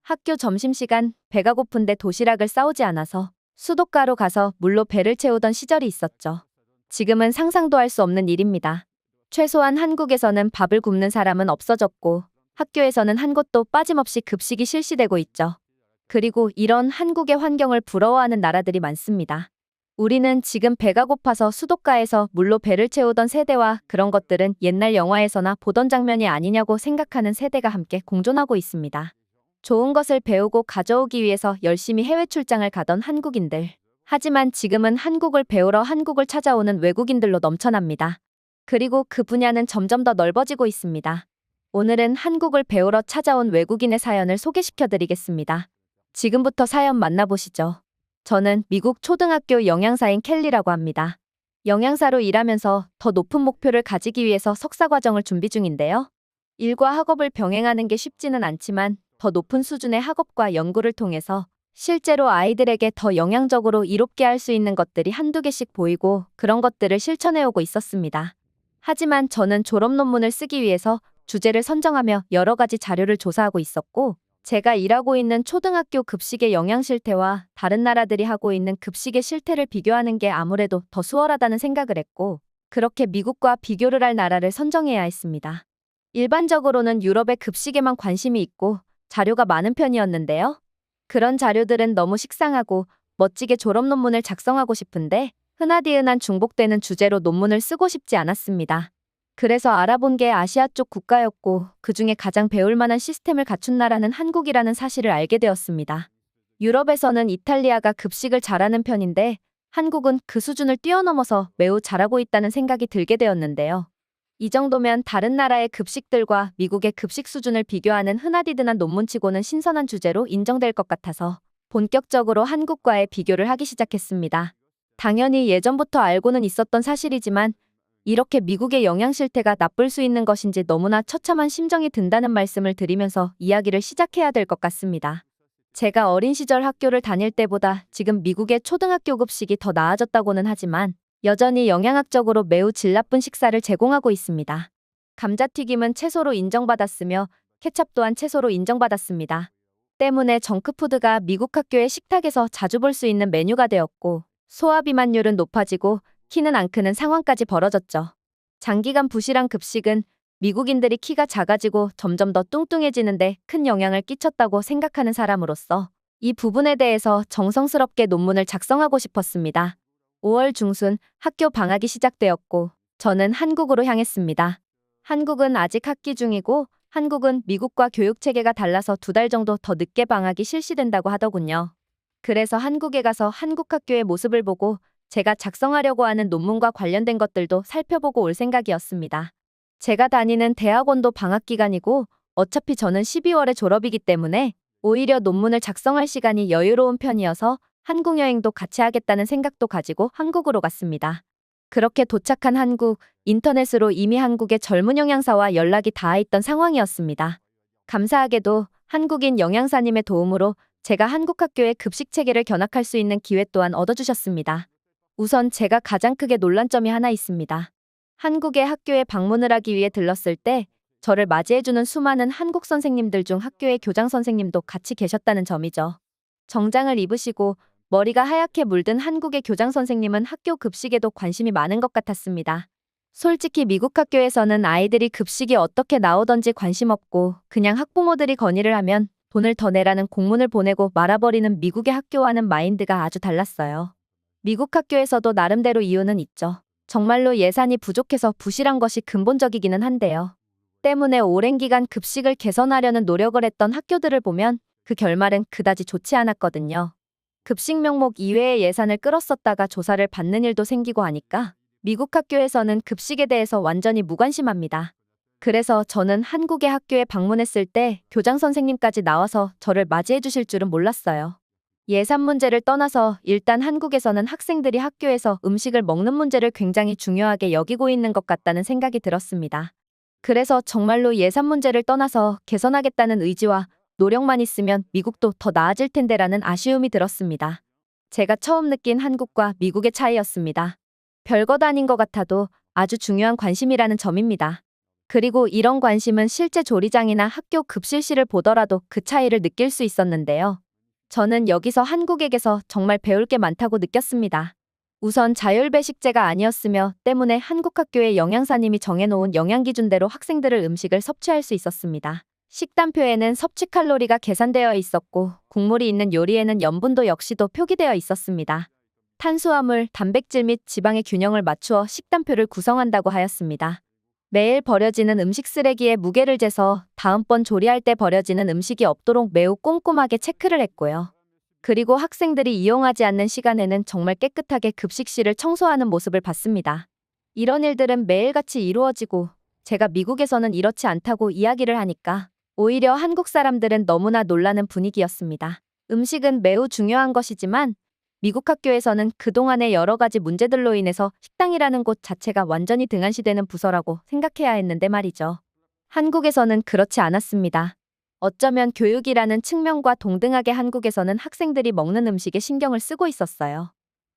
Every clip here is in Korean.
학교 점심시간 배가 고픈데 도시락을 싸오지 않아서 수도가로 가서 물로 배를 채우던 시절이 있었죠. 지금은 상상도 할 수 없는 일입니다. 최소한 한국에서는 밥을 굶는 사람은 없어졌고 학교에서는 한 곳도 빠짐없이 급식이 실시되고 있죠. 그리고 이런 한국의 환경을 부러워하는 나라들이 많습니다. 우리는 지금 배가 고파서 수도가에서 물로 배를 채우던 세대와 그런 것들은 옛날 영화에서나 보던 장면이 아니냐고 생각하는 세대가 함께 공존하고 있습니다. 좋은 것을 배우고 가져오기 위해서 열심히 해외 출장을 가던 한국인들. 하지만 지금은 한국을 배우러 한국을 찾아오는 외국인들로 넘쳐납니다. 그리고 그 분야는 점점 더 넓어지고 있습니다. 오늘은 한국을 배우러 찾아온 외국인의 사연을 소개시켜 드리겠습니다. 지금부터 사연 만나보시죠. 저는 미국 초등학교 영양사인 켈리라고 합니다. 영양사로 일하면서 더 높은 목표를 가지기 위해서 석사 과정을 준비 중인데요. 일과 학업을 병행하는 게 쉽지는 않지만 더 높은 수준의 학업과 연구를 통해서 실제로 아이들에게 더 영양적으로 이롭게 할 수 있는 것들이 한두 개씩 보이고 그런 것들을 실천해오고 있었습니다. 하지만 저는 졸업 논문을 쓰기 위해서 주제를 선정하며 여러 가지 자료를 조사하고 있었고 제가 일하고 있는 초등학교 급식의 영양 실태와 다른 나라들이 하고 있는 급식의 실태를 비교하는 게 아무래도 더 수월하다는 생각을 했고 그렇게 미국과 비교를 할 나라를 선정해야 했습니다. 일반적으로는 유럽의 급식에만 관심이 있고 자료가 많은 편이었는데요. 그런 자료들은 너무 식상하고 멋지게 졸업 논문을 작성하고 싶은데 흔하디흔한 중복되는 주제로 논문을 쓰고 싶지 않았습니다. 그래서 알아본 게 아시아 쪽 국가였고 그중에 가장 배울 만한 시스템을 갖춘 나라는 한국이라는 사실을 알게 되었습니다. 유럽에서는 이탈리아가 급식을 잘하는 편인데 한국은 그 수준을 뛰어넘어서 매우 잘하고 있다는 생각이 들게 되었는데요. 이 정도면 다른 나라의 급식들과 미국의 급식 수준을 비교하는 흔하디드한 논문치고는 신선한 주제로 인정될 것 같아서 본격적으로 한국과의 비교를 하기 시작했습니다. 당연히 예전부터 알고는 있었던 사실이지만 이렇게 미국의 영양 실태가 나쁠 수 있는 것인지 너무나 처참한 심정이 든다는 말씀을 드리면서 이야기를 시작해야 될 것 같습니다. 제가 어린 시절 학교를 다닐 때보다 지금 미국의 초등학교 급식이 더 나아졌다고는 하지만 여전히 영양학적으로 매우 질 나쁜 식사를 제공하고 있습니다. 감자튀김은 채소로 인정받았으며 케찹 또한 채소로 인정받았습니다. 때문에 정크푸드가 미국 학교의 식탁에서 자주 볼 수 있는 메뉴가 되었고 소화비만율은 높아지고 키는 안 크는 상황까지 벌어졌죠. 장기간 부실한 급식은 미국인들이 키가 작아지고 점점 더 뚱뚱해지는데 큰 영향을 끼쳤다고 생각하는 사람으로서 이 부분에 대해서 정성스럽게 논문을 작성하고 싶었습니다. 5월 중순 학교 방학이 시작되었고 저는 한국으로 향했습니다. 한국은 아직 학기 중이고 한국은 미국과 교육체계가 달라서 2달 정도 더 늦게 방학이 실시된다고 하더군요. 그래서 한국에 가서 한국 학교의 모습을 보고 제가 작성하려고 하는 논문과 관련된 것들도 살펴보고 올 생각이었습니다. 제가 다니는 대학원도 방학 기간이고 어차피 저는 12월에 졸업이기 때문에 오히려 논문을 작성할 시간이 여유로운 편이어서 한국 여행도 같이 하겠다는 생각도 가지고 한국으로 갔습니다. 그렇게 도착한 한국, 인터넷으로 이미 한국의 젊은 영양사와 연락이 닿아 있던 상황이었습니다. 감사하게도 한국인 영양사님의 도움으로 제가 한국 학교의 급식 체계를 견학할 수 있는 기회 또한 얻어주셨습니다. 우선 제가 가장 크게 놀란 점이 하나 있습니다. 한국의 학교에 방문을 하기 위해 들렀을 때 저를 맞이해주는 수많은 한국 선생님들 중 학교의 교장 선생님도 같이 계셨다는 점이죠. 정장을 입으시고 머리가 하얗게 물든 한국의 교장 선생님은 학교 급식에도 관심이 많은 것 같았습니다. 솔직히 미국 학교에서는 아이들이 급식이 어떻게 나오던지 관심 없고 그냥 학부모들이 건의를 하면 돈을 더 내라는 공문을 보내고 말아버리는 미국의 학교와는 마인드가 아주 달랐어요. 미국 학교에서도 나름대로 이유는 있죠. 정말로 예산이 부족해서 부실한 것이 근본적이기는 한데요. 때문에 오랜 기간 급식을 개선하려는 노력을 했던 학교들을 보면 그 결말은 그다지 좋지 않았거든요. 급식 명목 이외의 예산을 끌었었다가 조사를 받는 일도 생기고 하니까 미국 학교에서는 급식에 대해서 완전히 무관심합니다. 그래서 저는 한국의 학교에 방문했을 때 교장 선생님까지 나와서 저를 맞이해 주실 줄은 몰랐어요. 예산 문제를 떠나서 일단 한국에서는 학생들이 학교에서 음식을 먹는 문제를 굉장히 중요하게 여기고 있는 것 같다는 생각이 들었습니다. 그래서 정말로 예산 문제를 떠나서 개선하겠다는 의지와 노력만 있으면 미국도 더 나아질 텐데라는 아쉬움이 들었습니다. 제가 처음 느낀 한국과 미국의 차이였습니다. 별것 아닌 것 같아도 아주 중요한 관심이라는 점입니다. 그리고 이런 관심은 실제 조리장이나 학교 급식실을 보더라도 그 차이를 느낄 수 있었는데요. 저는 여기서 한국에게서 정말 배울 게 많다고 느꼈습니다. 우선 자율배식제가 아니었으며 때문에 한국 학교의 영양사님이 정해놓은 영양기준대로 학생들을 음식을 섭취할 수 있었습니다. 식단표에는 섭취 칼로리가 계산되어 있었고 국물이 있는 요리에는 염분도 역시도 표기되어 있었습니다. 탄수화물, 단백질 및 지방의 균형을 맞추어 식단표를 구성한다고 하였습니다. 매일 버려지는 음식 쓰레기에 무게를 재서 다음번 조리할 때 버려지는 음식이 없도록 매우 꼼꼼하게 체크를 했고요. 그리고 학생들이 이용하지 않는 시간에는 정말 깨끗하게 급식실을 청소하는 모습을 봤습니다. 이런 일들은 매일같이 이루어지고 제가 미국에서는 이렇지 않다고 이야기를 하니까 오히려 한국 사람들은 너무나 놀라는 분위기였습니다. 음식은 매우 중요한 것이지만 미국 학교에서는 그동안의 여러 가지 문제들로 인해서 식당이라는 곳 자체가 완전히 등한시되는 부서라고 생각해야 했는데 말이죠. 한국에서는 그렇지 않았습니다. 어쩌면 교육이라는 측면과 동등하게 한국에서는 학생들이 먹는 음식에 신경을 쓰고 있었어요.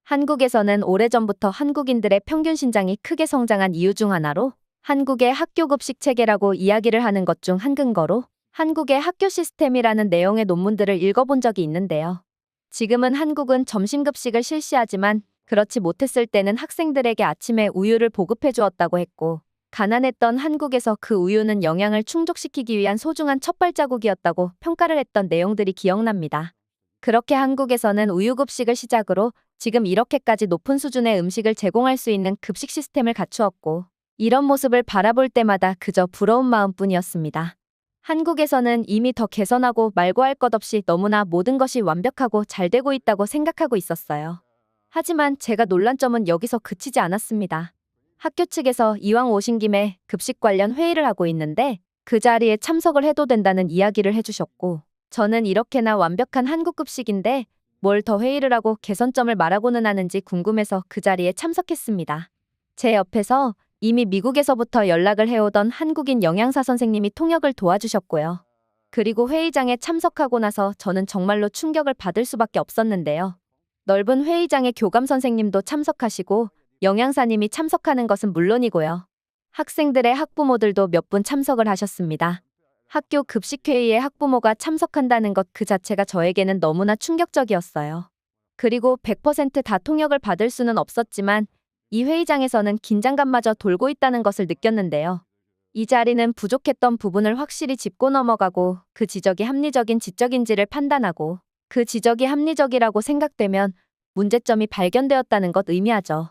한국에서는 오래전부터 한국인들의 평균 신장이 크게 성장한 이유 중 하나로 한국의 학교 급식 체계라고 이야기를 하는 것 중 한 근거로 한국의 학교 시스템이라는 내용의 논문들을 읽어본 적이 있는데요. 지금은 한국은 점심급식을 실시하지만 그렇지 못했을 때는 학생들에게 아침에 우유를 보급해 주었다고 했고 가난했던 한국에서 그 우유는 영양을 충족시키기 위한 소중한 첫 발자국이었다고 평가를 했던 내용들이 기억납니다. 그렇게 한국에서는 우유급식을 시작으로 지금 이렇게까지 높은 수준의 음식을 제공할 수 있는 급식 시스템을 갖추었고 이런 모습을 바라볼 때마다 그저 부러운 마음뿐이었습니다. 한국에서는 이미 더 개선하고 말고 할 것 없이 너무나 모든 것이 완벽하고 잘 되고 있다고 생각하고 있었어요. 하지만 제가 놀란 점은 여기서 그치지 않았습니다. 학교 측에서 이왕 오신 김에 급식 관련 회의를 하고 있는데 그 자리에 참석을 해도 된다는 이야기를 해주셨고 저는 이렇게나 완벽한 한국 급식인데 뭘 더 회의를 하고 개선점을 말하고는 하는지 궁금해서 그 자리에 참석했습니다. 제 옆에서 이미 미국에서부터 연락을 해오던 한국인 영양사 선생님이 통역을 도와주셨고요. 그리고 회의장에 참석하고 나서 저는 정말로 충격을 받을 수밖에 없었는데요. 넓은 회의장에 교감 선생님도 참석하시고 영양사님이 참석하는 것은 물론이고요. 학생들의 학부모들도 몇 분 참석을 하셨습니다. 학교 급식회의에 학부모가 참석한다는 것 그 자체가 저에게는 너무나 충격적이었어요. 그리고 100% 다 통역을 받을 수는 없었지만 이 회의장에서는 긴장감마저 돌고 있다는 것을 느꼈는데요. 이 자리는 부족했던 부분을 확실히 짚고 넘어가고 그 지적이 합리적인 지적인지를 판단하고 그 지적이 합리적이라고 생각되면 문제점이 발견되었다는 것 의미하죠.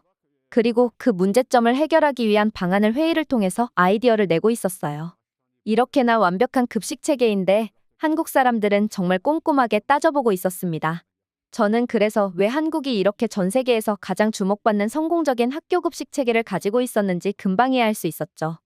그리고 그 문제점을 해결하기 위한 방안을 회의를 통해서 아이디어를 내고 있었어요. 이렇게나 완벽한 급식 체계인데 한국 사람들은 정말 꼼꼼하게 따져보고 있었습니다. 저는 그래서 왜 한국이 이렇게 전 세계에서 가장 주목받는 성공적인 학교 급식 체계를 가지고 있었는지 금방 이해할 수 있었죠.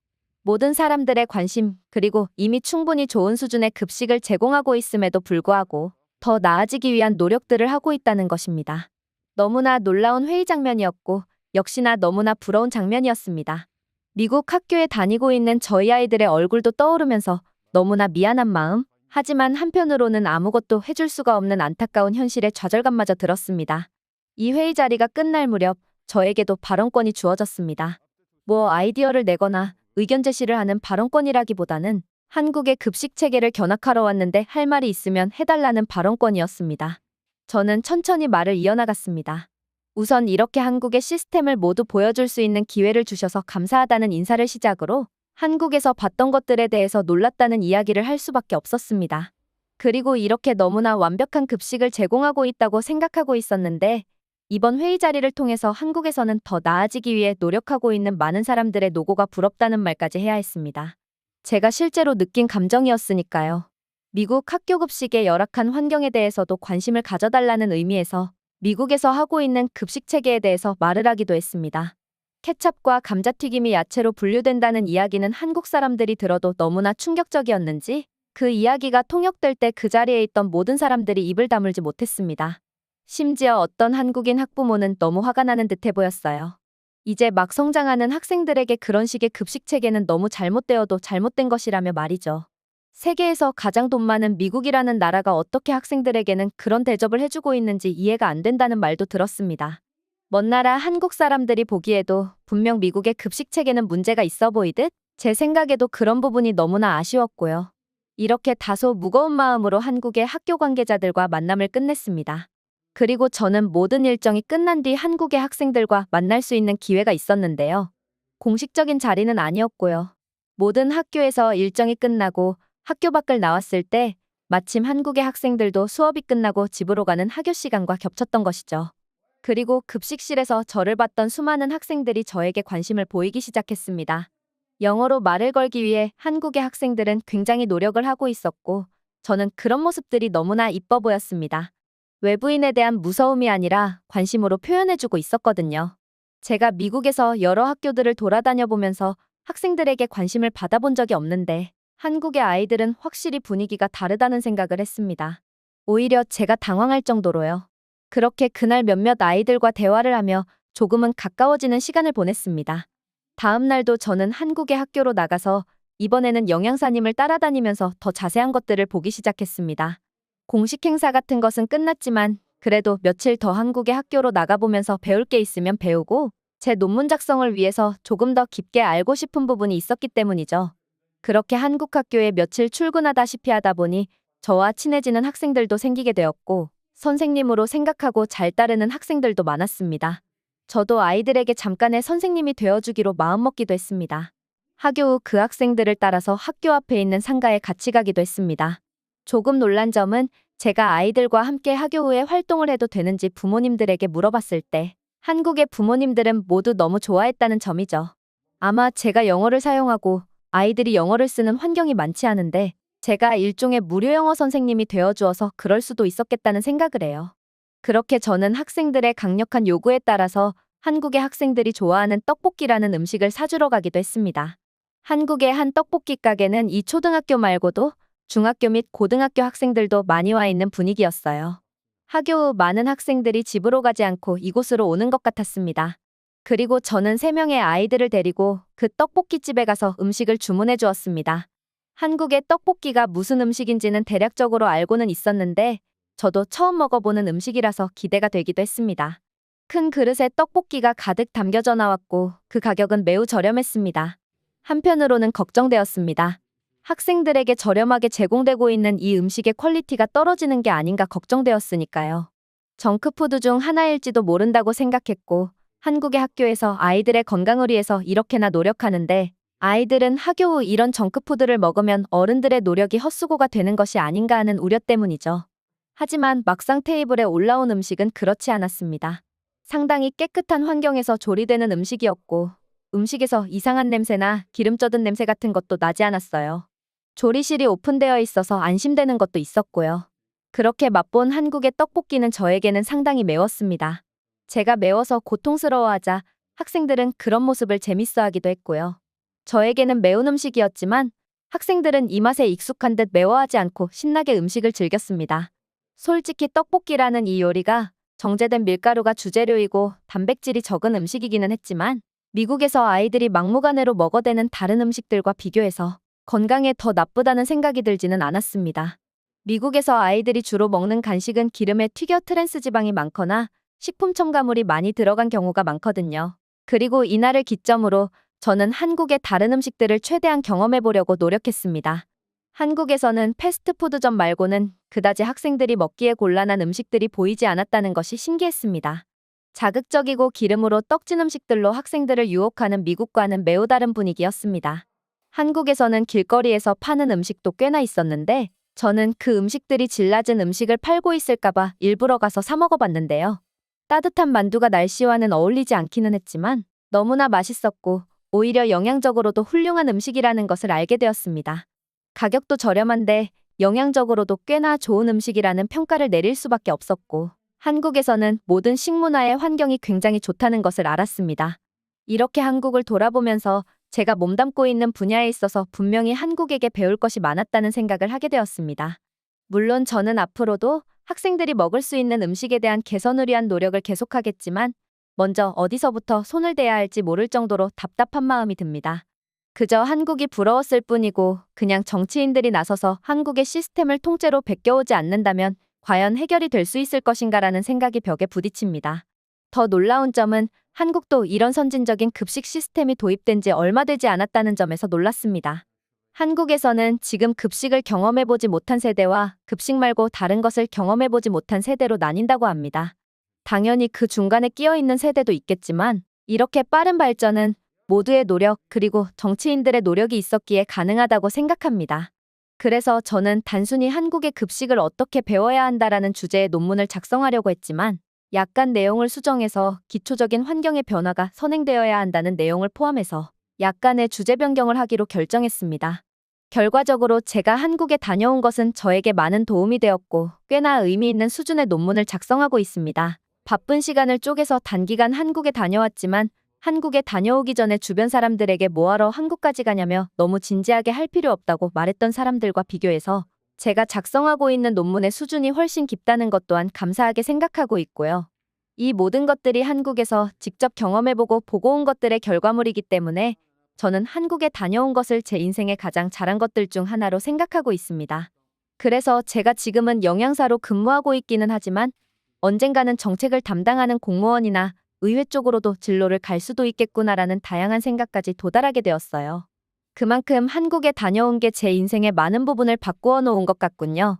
모든 사람들의 관심, 그리고 이미 충분히 좋은 수준의 급식을 제공하고 있음에도 불구하고 더 나아지기 위한 노력들을 하고 있다는 것입니다. 너무나 놀라운 회의 장면이었고 역시나 너무나 부러운 장면이었습니다. 미국 학교에 다니고 있는 저희 아이들의 얼굴도 떠오르면서 너무나 미안한 마음, 하지만 한편으로는 아무것도 해줄 수가 없는 안타까운 현실에 좌절감마저 들었습니다. 이 회의 자리가 끝날 무렵 저에게도 발언권이 주어졌습니다. 뭐 아이디어를 내거나 의견 제시를 하는 발언권이라기보다는 한국의 급식 체계를 견학하러 왔는데 할 말이 있으면 해달라는 발언권이었습니다. 저는 천천히 말을 이어나갔습니다. 우선 이렇게 한국의 시스템을 모두 보여줄 수 있는 기회를 주셔서 감사하다는 인사를 시작으로 한국에서 봤던 것들에 대해서 놀랐다는 이야기를 할 수밖에 없었습니다. 그리고 이렇게 너무나 완벽한 급식을 제공하고 있다고 생각하고 있었는데 이번 회의 자리를 통해서 한국에서는 더 나아지기 위해 노력하고 있는 많은 사람들의 노고가 부럽다는 말까지 해야 했습니다. 제가 실제로 느낀 감정이었으니까요. 미국 학교 급식의 열악한 환경에 대해서도 관심을 가져달라는 의미에서 미국에서 하고 있는 급식 체계에 대해서 말을 하기도 했습니다. 케찹과 감자튀김이 야채로 분류된다는 이야기는 한국 사람들이 들어도 너무나 충격적이었는지 그 이야기가 통역될 때 그 자리에 있던 모든 사람들이 입을 다물지 못했습니다. 심지어 어떤 한국인 학부모는 너무 화가 나는 듯해 보였어요. 이제 막 성장하는 학생들에게 그런 식의 급식 체계는 너무 잘못되어도 잘못된 것이라며 말이죠. 세계에서 가장 돈 많은 미국이라는 나라가 어떻게 학생들에게는 그런 대접을 해주고 있는지 이해가 안 된다는 말도 들었습니다. 먼 나라 한국 사람들이 보기에도 분명 미국의 급식 체계는 문제가 있어 보이듯 제 생각에도 그런 부분이 너무나 아쉬웠고요. 이렇게 다소 무거운 마음으로 한국의 학교 관계자들과 만남을 끝냈습니다. 그리고 저는 모든 일정이 끝난 뒤 한국의 학생들과 만날 수 있는 기회가 있었는데요. 공식적인 자리는 아니었고요. 모든 학교에서 일정이 끝나고 학교 밖을 나왔을 때 마침 한국의 학생들도 수업이 끝나고 집으로 가는 하교 시간과 겹쳤던 것이죠. 그리고 급식실에서 저를 봤던 수많은 학생들이 저에게 관심을 보이기 시작했습니다. 영어로 말을 걸기 위해 한국의 학생들은 굉장히 노력을 하고 있었고, 저는 그런 모습들이 너무나 이뻐 보였습니다. 외부인에 대한 무서움이 아니라 관심으로 표현해주고 있었거든요. 제가 미국에서 여러 학교들을 돌아다녀 보면서 학생들에게 관심을 받아본 적이 없는데, 한국의 아이들은 확실히 분위기가 다르다는 생각을 했습니다. 오히려 제가 당황할 정도로요. 그렇게 그날 몇몇 아이들과 대화를 하며 조금은 가까워지는 시간을 보냈습니다. 다음 날도 저는 한국의 학교로 나가서 이번에는 영양사님을 따라다니면서 더 자세한 것들을 보기 시작했습니다. 공식 행사 같은 것은 끝났지만 그래도 며칠 더 한국의 학교로 나가보면서 배울 게 있으면 배우고 제 논문 작성을 위해서 조금 더 깊게 알고 싶은 부분이 있었기 때문이죠. 그렇게 한국 학교에 며칠 출근하다시피 하다 보니 저와 친해지는 학생들도 생기게 되었고 선생님으로 생각하고 잘 따르는 학생들도 많았습니다. 저도 아이들에게 잠깐의 선생님이 되어주기로 마음먹기도 했습니다. 하교 후 그 학생들을 따라서 학교 앞에 있는 상가에 같이 가기도 했습니다. 조금 놀란 점은 제가 아이들과 함께 하교 후에 활동을 해도 되는지 부모님들에게 물어봤을 때 한국의 부모님들은 모두 너무 좋아했다는 점이죠. 아마 제가 영어를 사용하고 아이들이 영어를 쓰는 환경이 많지 않은데 제가 일종의 무료 영어 선생님이 되어주어서 그럴 수도 있었겠다는 생각을 해요. 그렇게 저는 학생들의 강력한 요구에 따라서 한국의 학생들이 좋아하는 떡볶이라는 음식을 사주러 가기도 했습니다. 한국의 한 떡볶이 가게는 이 초등학교 말고도 중학교 및 고등학교 학생들도 많이 와 있는 분위기였어요. 하교 후 많은 학생들이 집으로 가지 않고 이곳으로 오는 것 같았습니다. 그리고 저는 3명의 아이들을 데리고 그 떡볶이집에 가서 음식을 주문해 주었습니다. 한국의 떡볶이가 무슨 음식인지는 대략적으로 알고는 있었는데 저도 처음 먹어보는 음식이라서 기대가 되기도 했습니다. 큰 그릇에 떡볶이가 가득 담겨져 나왔고 그 가격은 매우 저렴했습니다. 한편으로는 걱정되었습니다. 학생들에게 저렴하게 제공되고 있는 이 음식의 퀄리티가 떨어지는 게 아닌가 걱정되었으니까요. 정크푸드 중 하나일지도 모른다고 생각했고 한국의 학교에서 아이들의 건강을 위해서 이렇게나 노력하는데 아이들은 하교 후 이런 정크푸드를 먹으면 어른들의 노력이 헛수고가 되는 것이 아닌가 하는 우려 때문이죠. 하지만 막상 테이블에 올라온 음식은 그렇지 않았습니다. 상당히 깨끗한 환경에서 조리되는 음식이었고 음식에서 이상한 냄새나 기름 쩌든 냄새 같은 것도 나지 않았어요. 조리실이 오픈되어 있어서 안심되는 것도 있었고요. 그렇게 맛본 한국의 떡볶이는 저에게는 상당히 매웠습니다. 제가 매워서 고통스러워하자 학생들은 그런 모습을 재밌어하기도 했고요. 저에게는 매운 음식이었지만 학생들은 이 맛에 익숙한 듯 매워하지 않고 신나게 음식을 즐겼습니다. 솔직히 떡볶이라는 이 요리가 정제된 밀가루가 주재료이고 단백질이 적은 음식이기는 했지만 미국에서 아이들이 막무가내로 먹어대는 다른 음식들과 비교해서 건강에 더 나쁘다는 생각이 들지는 않았습니다. 미국에서 아이들이 주로 먹는 간식은 기름에 튀겨 트랜스 지방이 많거나 식품 첨가물이 많이 들어간 경우가 많거든요. 그리고 이날을 기점으로 저는 한국의 다른 음식들을 최대한 경험해보려고 노력했습니다. 한국에서는 패스트푸드점 말고는 그다지 학생들이 먹기에 곤란한 음식들이 보이지 않았다는 것이 신기했습니다. 자극적이고 기름으로 떡진 음식들로 학생들을 유혹하는 미국과는 매우 다른 분위기였습니다. 한국에서는 길거리에서 파는 음식도 꽤나 있었는데 저는 그 음식들이 질 낮은 음식을 팔고 있을까봐 일부러 가서 사 먹어봤는데요. 따뜻한 만두가 날씨와는 어울리지 않기는 했지만 너무나 맛있었고 오히려 영양적으로도 훌륭한 음식이라는 것을 알게 되었습니다. 가격도 저렴한데 영양적으로도 꽤나 좋은 음식이라는 평가를 내릴 수밖에 없었고 한국에서는 모든 식문화의 환경이 굉장히 좋다는 것을 알았습니다. 이렇게 한국을 돌아보면서 제가 몸담고 있는 분야에 있어서 분명히 한국에게 배울 것이 많았다는 생각을 하게 되었습니다. 물론 저는 앞으로도 학생들이 먹을 수 있는 음식에 대한 개선을 위한 노력을 계속하겠지만 먼저 어디서부터 손을 대야 할지 모를 정도로 답답한 마음이 듭니다. 그저 한국이 부러웠을 뿐이고 그냥 정치인들이 나서서 한국의 시스템을 통째로 베껴오지 않는다면 과연 해결이 될 수 있을 것인가라는 생각이 벽에 부딪힙니다. 더 놀라운 점은 한국도 이런 선진적인 급식 시스템이 도입된 지 얼마 되지 않았다는 점에서 놀랐습니다. 한국에서는 지금 급식을 경험해보지 못한 세대와 급식 말고 다른 것을 경험해보지 못한 세대로 나뉜다고 합니다. 당연히 그 중간에 끼어있는 세대도 있겠지만 이렇게 빠른 발전은 모두의 노력 그리고 정치인들의 노력이 있었기에 가능하다고 생각합니다. 그래서 저는 단순히 한국의 급식을 어떻게 배워야 한다라는 주제의 논문을 작성하려고 했지만 약간 내용을 수정해서 기초적인 환경의 변화가 선행되어야 한다는 내용을 포함해서 약간의 주제 변경을 하기로 결정했습니다. 결과적으로 제가 한국에 다녀온 것은 저에게 많은 도움이 되었고 꽤나 의미 있는 수준의 논문을 작성하고 있습니다. 바쁜 시간을 쪼개서 단기간 한국에 다녀왔지만 한국에 다녀오기 전에 주변 사람들에게 뭐하러 한국까지 가냐며 너무 진지하게 할 필요 없다고 말했던 사람들과 비교해서 제가 작성하고 있는 논문의 수준이 훨씬 깊다는 것 또한 감사하게 생각하고 있고요. 이 모든 것들이 한국에서 직접 경험해보고 보고 온 것들의 결과물이기 때문에 저는 한국에 다녀온 것을 제 인생에 가장 잘한 것들 중 하나로 생각하고 있습니다. 그래서 제가 지금은 영양사로 근무하고 있기는 하지만 언젠가는 정책을 담당하는 공무원이나 의회 쪽으로도 진로를 갈 수도 있겠구나라는 다양한 생각까지 도달하게 되었어요. 그만큼 한국에 다녀온 게 제 인생의 많은 부분을 바꾸어 놓은 것 같군요.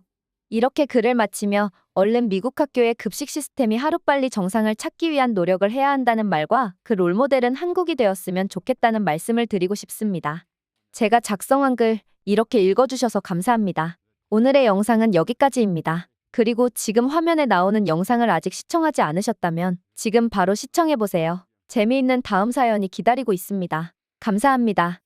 이렇게 글을 마치며 얼른 미국 학교의 급식 시스템이 하루빨리 정상을 찾기 위한 노력을 해야 한다는 말과 그 롤모델은 한국이 되었으면 좋겠다는 말씀을 드리고 싶습니다. 제가 작성한 글 이렇게 읽어주셔서 감사합니다. 오늘의 영상은 여기까지입니다. 그리고 지금 화면에 나오는 영상을 아직 시청하지 않으셨다면 지금 바로 시청해보세요. 재미있는 다음 사연이 기다리고 있습니다. 감사합니다.